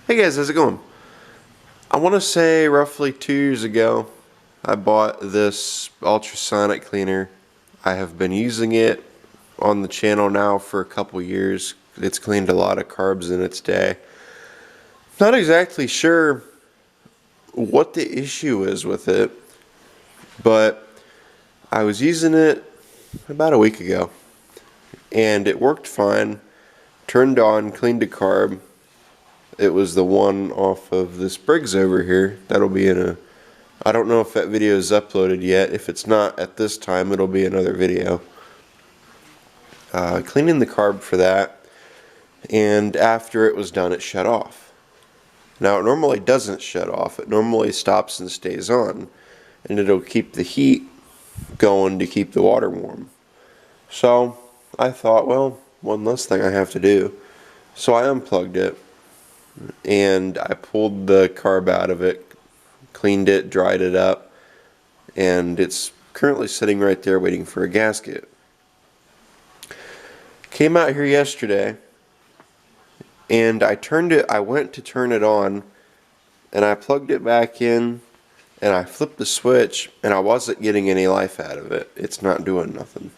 Hey guys, how's it going? I want to say roughly 2 years ago, I bought this ultrasonic cleaner. I have been using it on the channel now for a couple years. It's cleaned a lot of carbs in its day. Not exactly sure what the issue is with it, but I was using it about a week ago and it worked fine. Turned on, cleaned a carb. It was the one off of this Briggs over here. That'll be in a... I don't know if that video is uploaded yet. If it's not at this time, it'll be another video. Cleaning the carb for that, and after it was done, it shut off. Now, it normally doesn't shut off. It normally stops and stays on, and it'll keep the heat going to keep the water warm. So, I thought, well, one less thing I have to do. So I unplugged it, and I pulled the carb out of it, cleaned it, dried it up, and it's currently sitting right there waiting for a gasket. Came out here yesterday, and I went to turn it on, and I plugged it back in, and I flipped the switch, and I wasn't getting any life out of it. It's not doing nothing.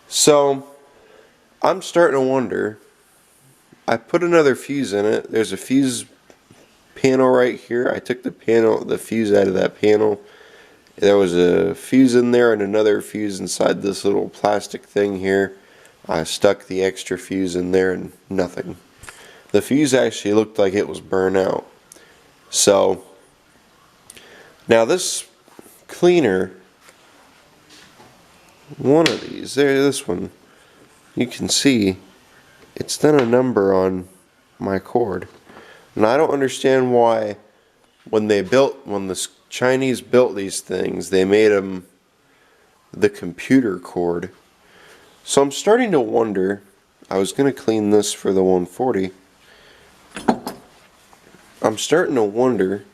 So, I'm starting to wonder. I put another fuse in it. There's a fuse panel right here. I took the fuse out of that panel. There was a fuse in there and another fuse inside this little plastic thing here. I stuck the extra fuse in there and nothing. The fuse actually looked like it was burnt out. So, now this cleaner, one of these, this one, you can see it's done a number on my cord. And I don't understand why when the Chinese built these things, they made them the computer cord. So I'm starting to wonder, I was going to clean this for the 140. I'm starting to wonder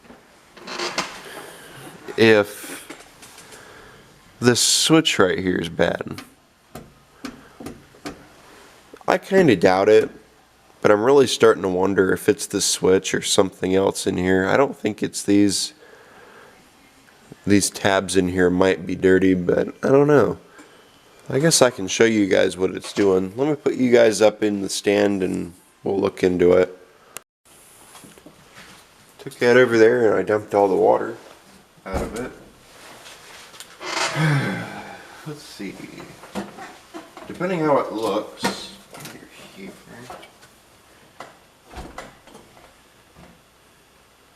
if this switch right here is bad. I kind of doubt it, but I'm really starting to wonder if it's the switch or something else in here. I don't think it's these tabs in here might be dirty, but I don't know. I guess I can show you guys what it's doing. Let me put you guys up in the stand and we'll look into it. Took that over there and I dumped all the water out of it. Let's see. Depending how it looks,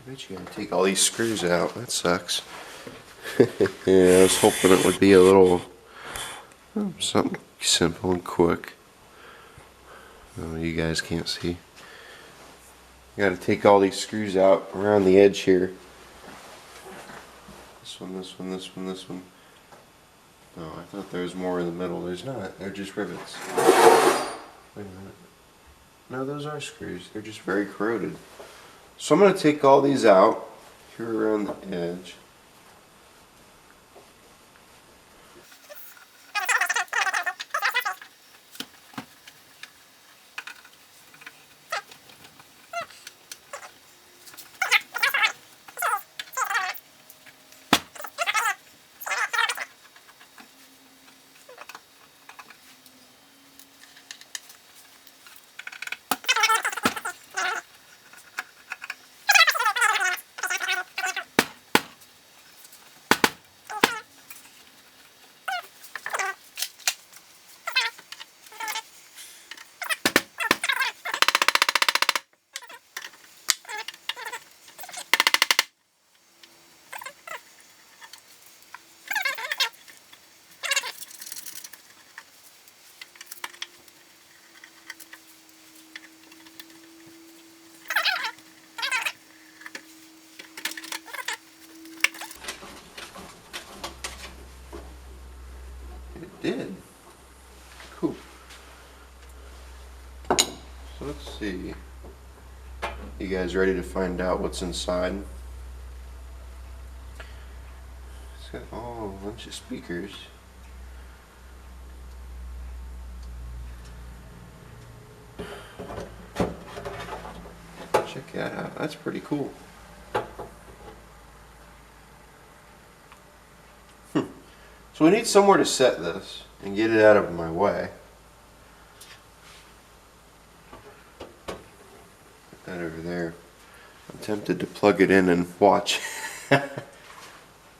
I bet you gotta take all these screws out. That sucks. Yeah, I was hoping it would be a little something simple and quick. Oh, you guys can't see. You gotta take all these screws out around the edge here. This one, this one, this one, this one. Oh, I thought there was more in the middle. There's not. They're just rivets. Wait a minute. No, those are screws. They're just very corroded. So I'm going to take all these out here around the edge. It did. Cool. So let's see. You guys ready to find out what's inside? It's got a bunch of speakers. Check that out. That's pretty cool. So we need somewhere to set this and get it out of my way. Put that over there. I'm tempted to plug it in and watch.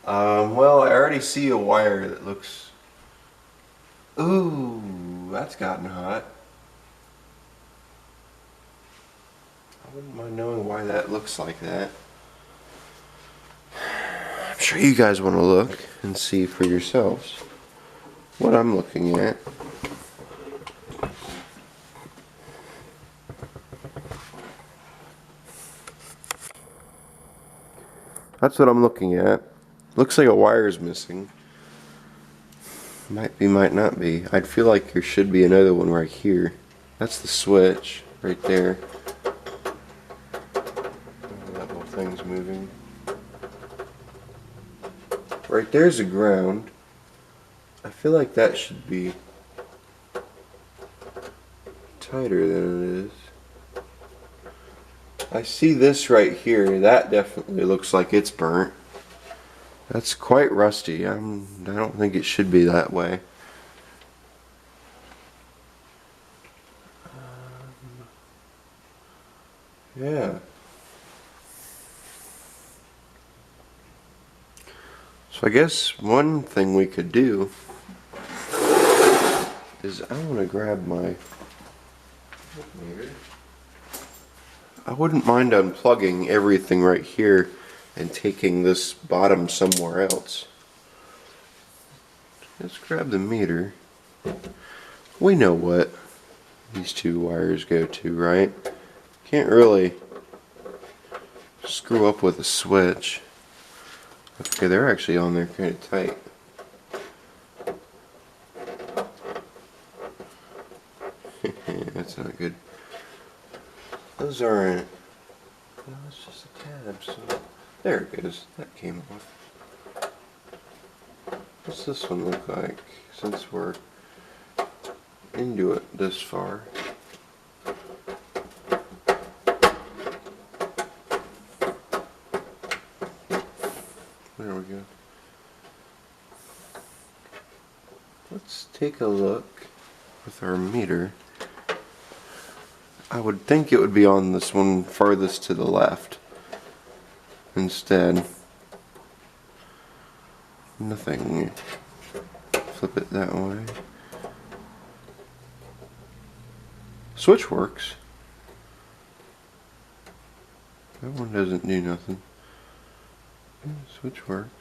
Well, I already see a wire that looks... Ooh, that's gotten hot. I wouldn't mind knowing why that looks like that. I'm sure you guys want to look and see for yourselves what I'm looking at. That's what I'm looking at. Looks like a wire is missing. Might be, might not be. I'd feel like there should be another one right here. That's the switch right there. Oh, that whole thing's moving. Right there's a ground. I feel like that should be tighter than it is. I see this right here. That definitely looks like it's burnt. That's quite rusty. I don't think it should be that way. Yeah. So I guess one thing we could do is I want to grab my meter. I wouldn't mind unplugging everything right here and taking this bottom somewhere else. Let's grab the meter. We know what these two wires go to, right? Can't really screw up with a switch. Okay, they're actually on there kind of tight. That's not good. Those aren't... No, it's just a tab, so... There it goes. That came off. What's this one look like, since we're into it this far? There we go. Let's take a look with our meter. I would think it would be on this one farthest to the left instead. Nothing. Flip it that way. Switch works. That one doesn't do nothing. Yeah, switch works.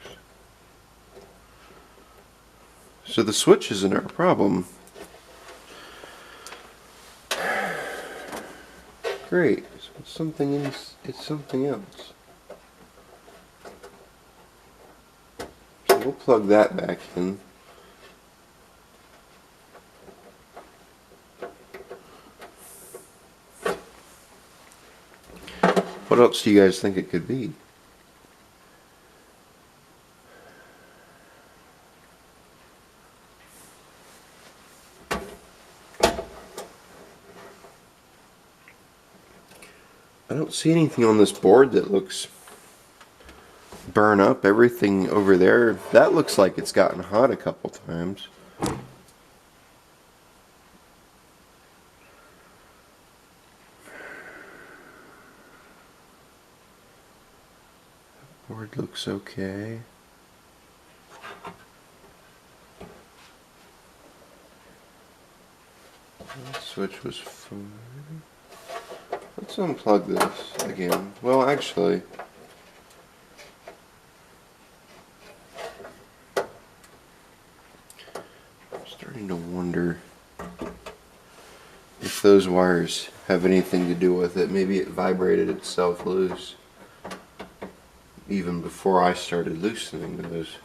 So the switch isn't our problem. Great. So it's something in. It's something else. So we'll plug that back in. What else do you guys think it could be? I don't see anything on this board that looks burn up. Everything over there, that looks like it's gotten hot a couple times. Board looks okay. That switch was fine. Let's unplug this again. Well, actually, I'm starting to wonder if those wires have anything to do with it. Maybe it vibrated itself loose even before I started loosening those.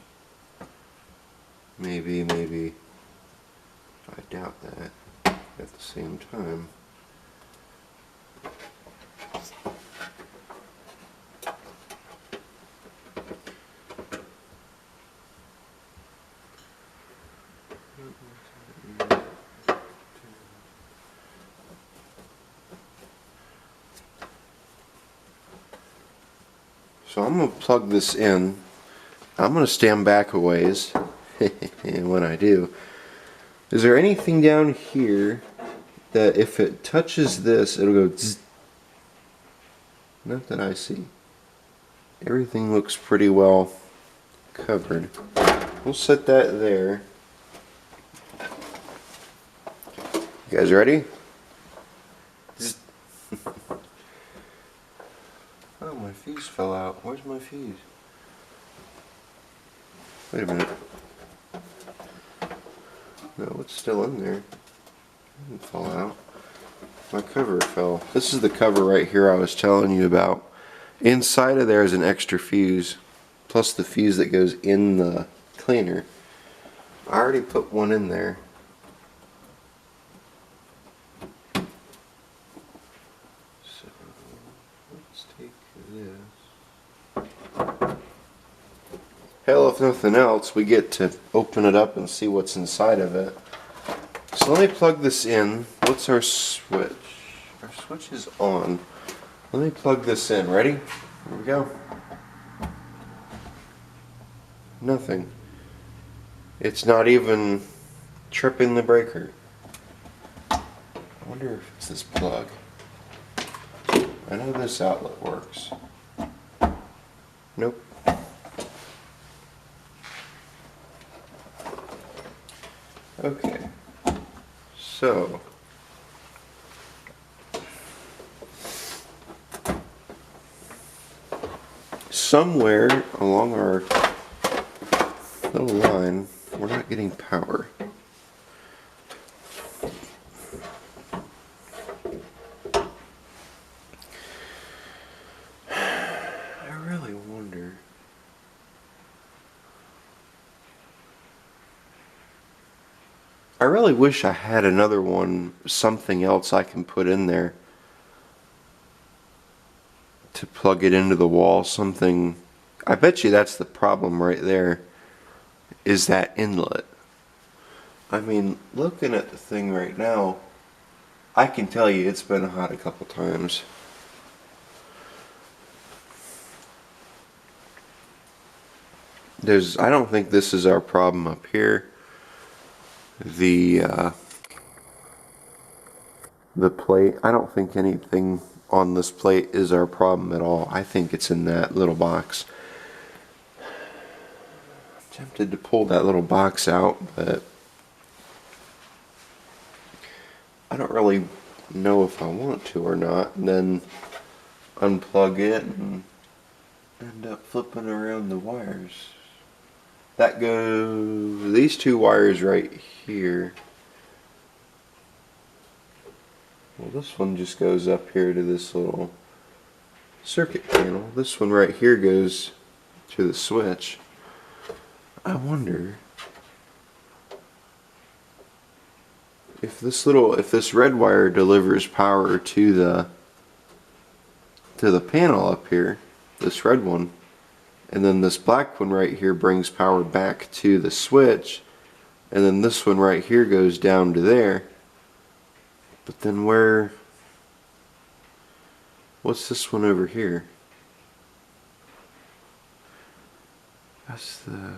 Maybe. I doubt that at the same time. So I'm going to plug this in. I'm going to stand back a ways when I do. Is there anything down here that if it touches this, it'll go zzz? Not that I see. Everything looks pretty well covered. We'll set that there. You guys ready? Zzz. Oh, my fuse fell out. Where's my fuse? Wait a minute. No, it's still in there. It didn't fall out. My cover fell. This is the cover right here I was telling you about. Inside of there is an extra fuse, plus the fuse that goes in the cleaner. I already put one in there. So, let's take this. Hell, if nothing else, we get to open it up and see what's inside of it. So let me plug this in. What's our switch? Our switch is on. Let me plug this in. Ready? Here we go. Nothing. It's not even tripping the breaker. I wonder if it's this plug. I know this outlet works. Nope. Okay. So somewhere along our little line, we're not getting power. I really wonder. I really wish I had another one, something else I can put in there to plug it into the wall, something. I bet you that's the problem right there, is that inlet. I mean, looking at the thing right now, I can tell you it's been hot a couple times. I don't think this is our problem up here. The plate, I don't think anything on this plate is our problem at all. I think it's in that little box. I'm tempted to pull that little box out, but I don't really know if I want to or not, and then unplug it and end up flipping around the wires. That goes, these two wires right here. Well, this one just goes up here to this little circuit panel. This one right here goes to the switch. I wonder if this red wire delivers power to the panel up here, this red one, and then this black one right here brings power back to the switch, and then this one right here goes down to there. But then what's this one over here? That's the...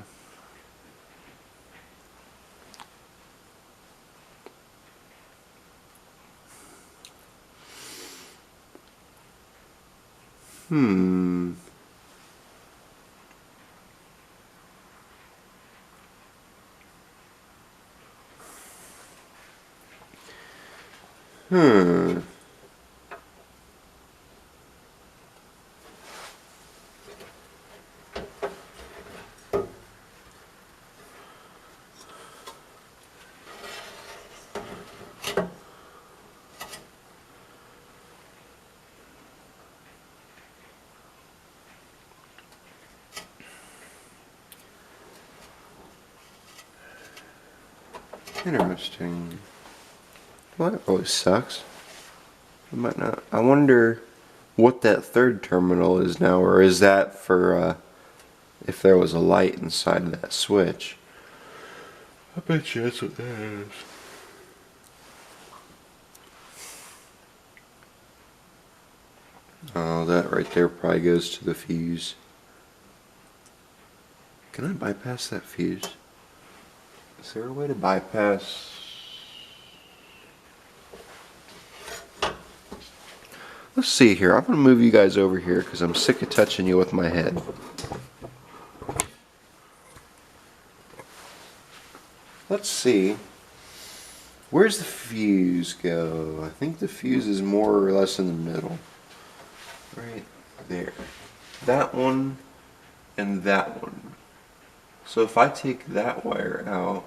Hmm. Interesting. Well, that really sucks. I might not. I wonder what that third terminal is now, or is that for if there was a light inside of that switch? I bet you that's what that is. Oh, that right there probably goes to the fuse. Can I bypass that fuse? Is there a way to bypass? Let's see here. I'm going to move you guys over here because I'm sick of touching you with my head. Let's see. Where's the fuse go? I think the fuse is more or less in the middle. Right there. That one and that one. So if I take that wire out,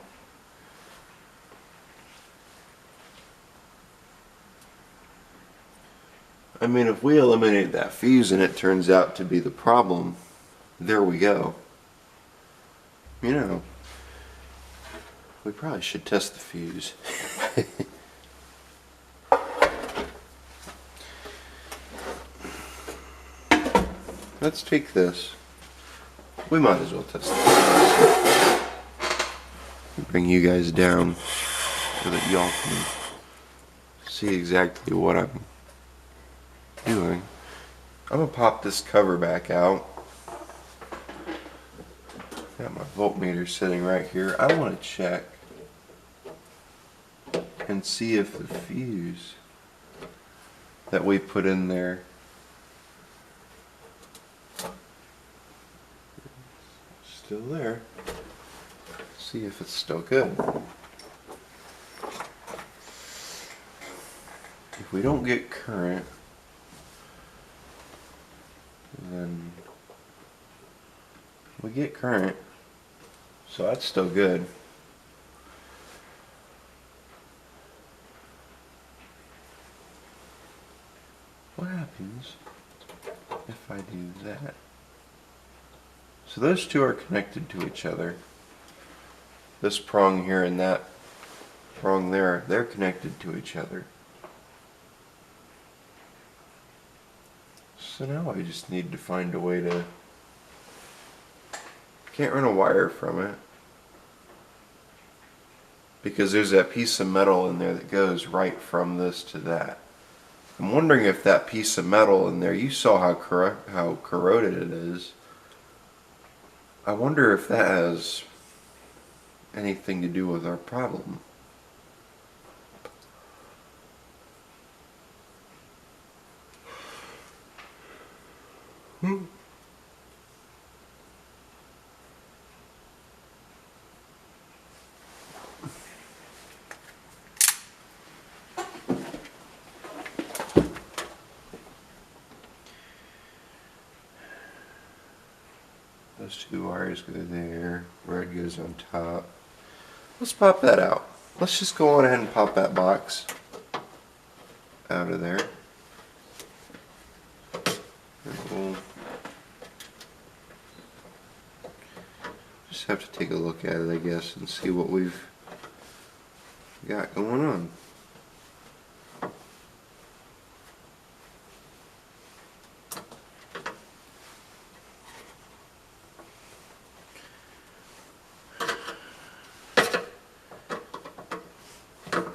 I mean, if we eliminate that fuse and it turns out to be the problem, there we go. You know, we probably should test the fuse. Let's take this. We might as well test the fuse. Bring you guys down so that y'all can see exactly what I'm doing. I'm gonna pop this cover back out. Got my voltmeter sitting right here. I want to check and see if the fuse that we put in there is still there. See if it's still good. If we don't get current, then we get current, so that's still good. What happens if I do that? So those two are connected to each other. This prong here and that prong there, they're connected to each other. So now I just need to find a way to... Can't run a wire from it because there's that piece of metal in there that goes right from this to that. I'm wondering if that piece of metal in there, you saw how corroded it is. I wonder if that has anything to do with our problem. Those two wires go there, red goes on top. Let's pop that out. Let's just go on ahead and pop that box out of there. And we'll just have to take a look at it, I guess, and see what we've got going on.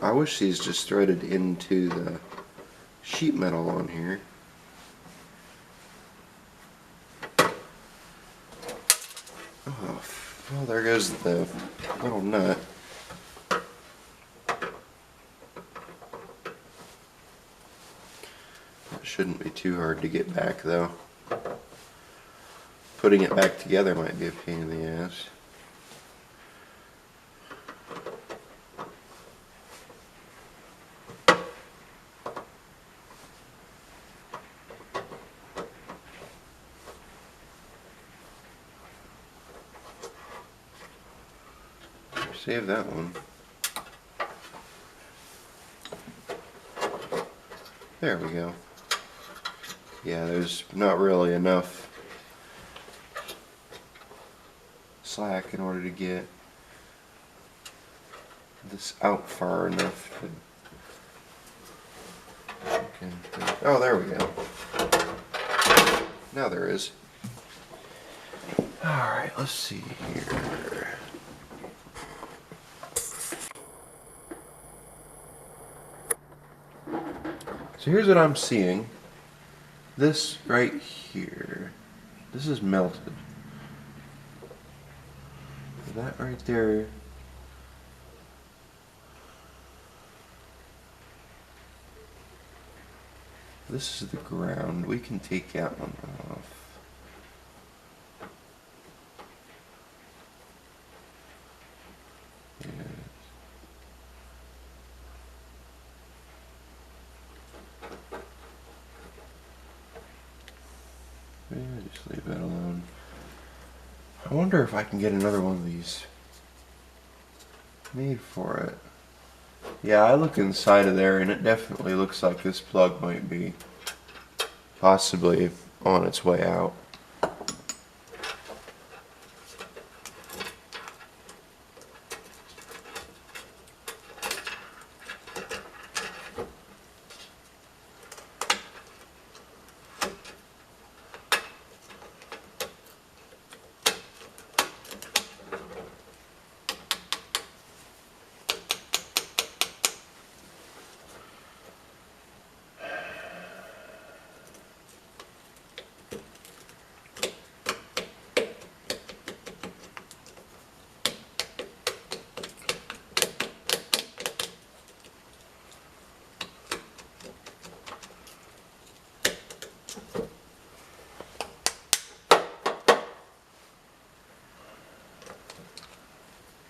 I wish these just threaded into the sheet metal on here. Oh, well, there goes the little nut. That shouldn't be too hard to get back, though. Putting it back together might be a pain in the ass. Save that one. There we go. Yeah, there's not really enough slack in order to get this out far enough to... Okay. Oh, there we go. Now there is. Alright, let's see here. So here's what I'm seeing. This right here, this is melted. that right there. This is the ground. We can take that one off. Yeah. Yeah, just leave that alone. I wonder if I can get another one of these made for it. Yeah, I look inside of there and it definitely looks like this plug might be possibly on its way out.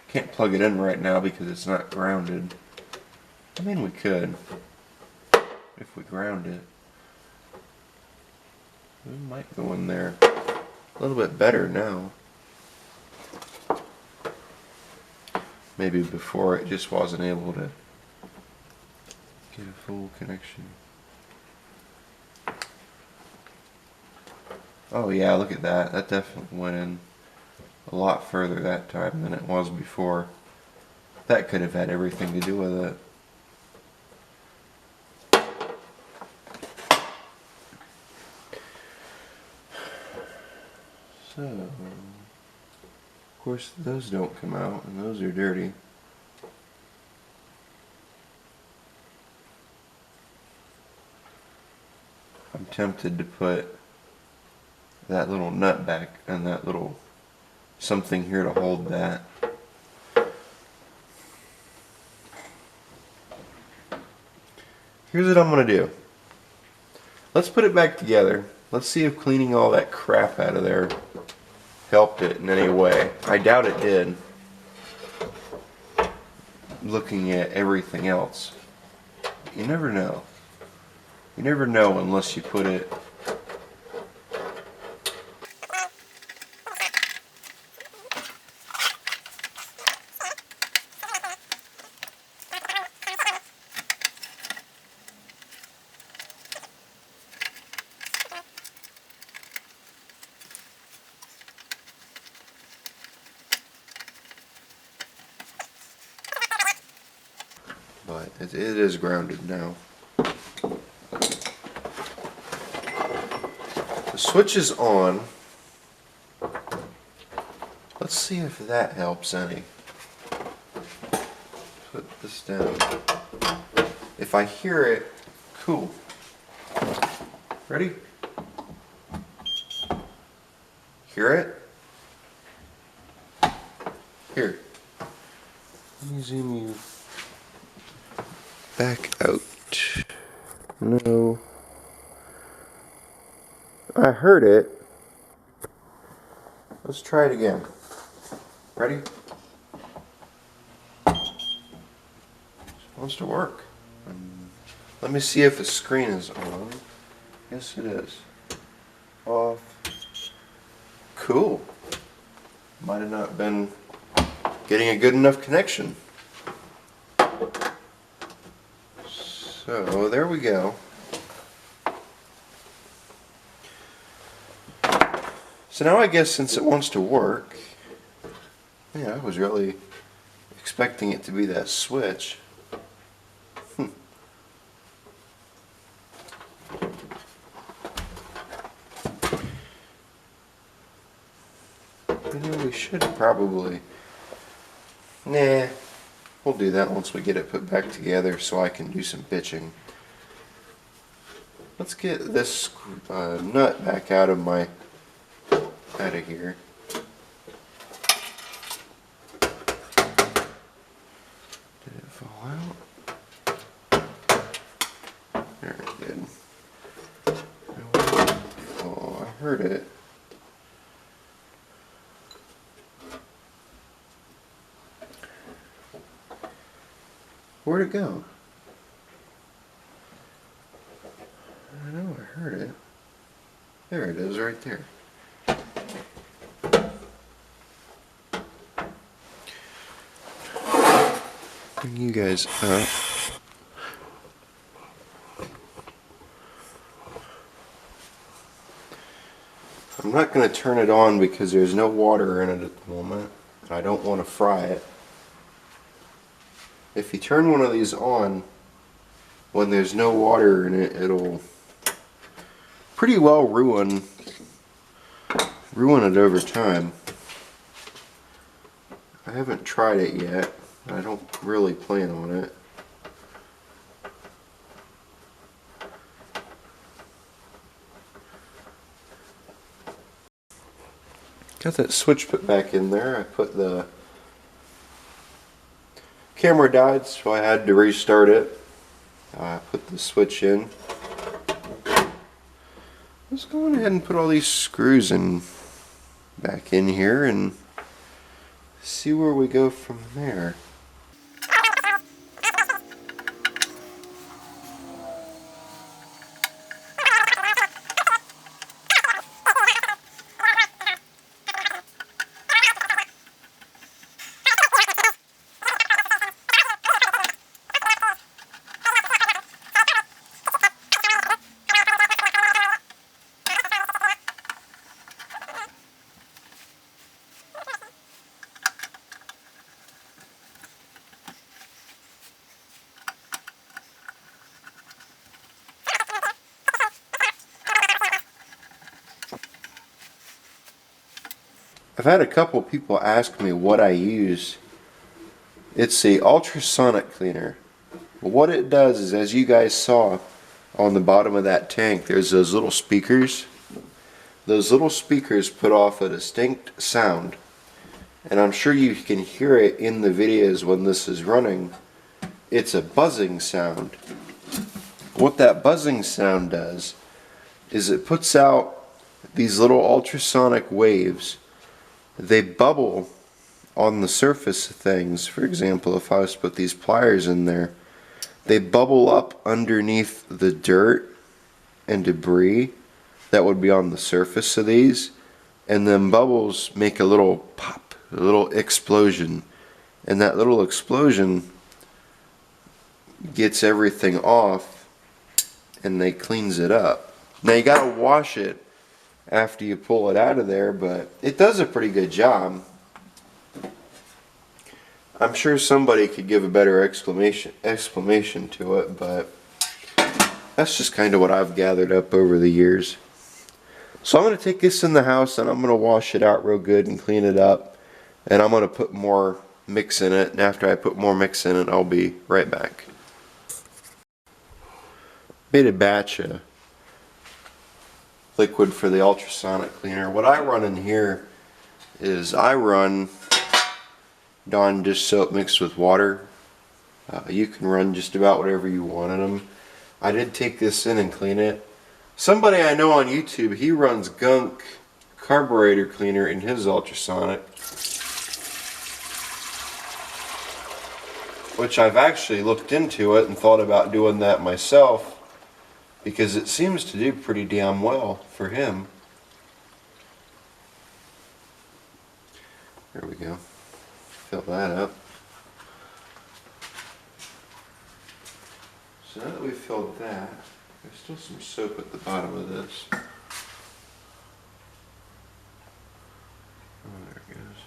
Can't plug it in right now because it's not grounded. I mean, we could if we ground it. We might go in there a little bit better now. Maybe before it just wasn't able to get a full connection. Oh yeah, look at that. That definitely went in a lot further that time than it was before. That could have had everything to do with it. So, of course those don't come out and those are dirty. I'm tempted to put that little nut back and that little something here to hold that. Here's what I'm going to do. Let's put it back together. Let's see if cleaning all that crap out of there helped it in any way. I doubt it did. Looking at everything else. You never know. You never know unless you put it. But it is grounded now. The switch is on. Let's see if that helps any. Put this down. If I hear it, cool. Ready? Hear it? Here. Let me zoom you back out. No. I heard it. Let's try it again. Ready? It wants to work. Let me see if the screen is on. Yes, it is. Off. Cool. Might have not been getting a good enough connection. So there we go. So now I guess since it wants to work, yeah, I was really expecting it to be that switch. You know, we should probably, nah, we'll do that once we get it put back together so I can do some pitching. Let's get this nut back out of here. heard it. Where'd it go? I know I heard it. There it is, right there. Bring you guys up. I'm not going to turn it on because there's no water in it at the moment. I don't want to fry it. If you turn one of these on when there's no water in it, it'll pretty well ruin it over time. I haven't tried it yet. I don't really plan on it. Got that switch put back in there. I put the camera died, so I had to restart it. I put the switch in. Let's go ahead and put all these screws in back in here and see where we go from there. I've had a couple people ask me what I use. It's a ultrasonic cleaner. What it does is, as you guys saw on the bottom of that tank, there's those little speakers. Those little speakers put off a distinct sound, and I'm sure you can hear it in the videos when this is running. It's a buzzing sound. What that buzzing sound does is it puts out these little ultrasonic waves. They bubble on the surface of things. For example, if I was to put these pliers in there, they bubble up underneath the dirt and debris that would be on the surface of these, and then bubbles make a little pop, a little explosion, and that little explosion gets everything off and they cleans it up. Now you gotta wash it after you pull it out of there, but it does a pretty good job. I'm sure somebody could give a better explanation to it, but that's just kind of what I've gathered up over the years. So I'm going to take this in the house and I'm going to wash it out real good and clean it up, and I'm going to put more mix in it, and after I put more mix in it, I'll be right back. Made a batch of liquid for the ultrasonic cleaner. What I run in here is I run Dawn dish soap mixed with water. You can run just about whatever you want in them. I did take this in and clean it. Somebody I know on YouTube, he runs gunk carburetor cleaner in his ultrasonic, which I've actually looked into it and thought about doing that myself, because it seems to do pretty damn well for him. There we go. Fill that up. So now that we've filled that, there's still some soap at the bottom of this. Oh, there it goes.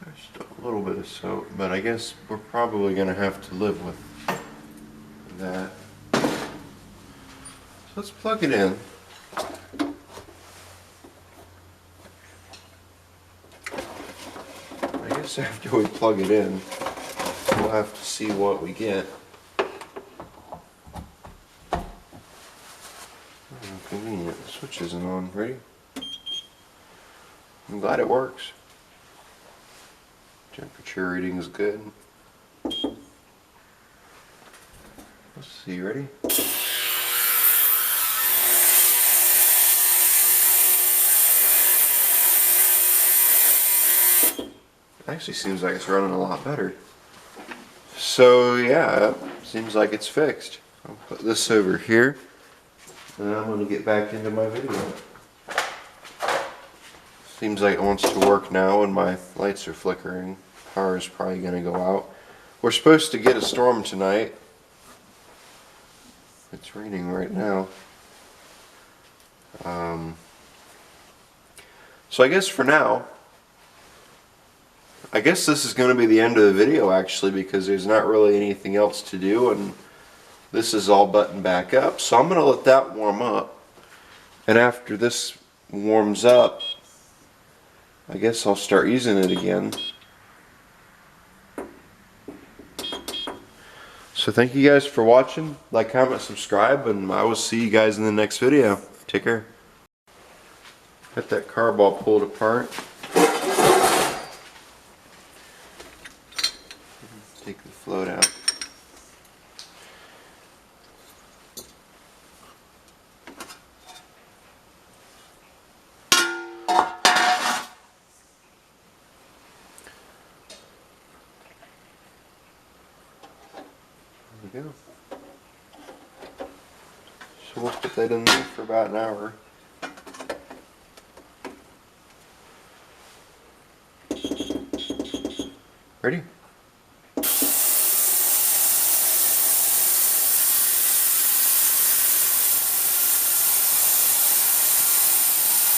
There's still a little bit of soap, but I guess we're probably going to have to live with that. So let's plug it in. I guess after we plug it in, we'll have to see what we get. Oh, convenient. The switch isn't on. Ready? I'm glad it works. Temperature reading is good. Let's see, ready? Actually seems like it's running a lot better. So yeah, seems like it's fixed. I'll put this over here and I'm going to get back into my video. Seems like it wants to work now and my lights are flickering. Power is probably going to go out. We're supposed to get a storm tonight. It's raining right now. So I guess for now, I guess this is going to be the end of the video actually, because there's not really anything else to do and this is all buttoned back up. So I'm going to let that warm up, and after this warms up, I guess I'll start using it again. So thank you guys for watching. Like, comment, subscribe, and I will see you guys in the next video. Take care. Got that carb all pulled apart. Take the float out. There we go. So we'll put that in there for about an hour. Ready?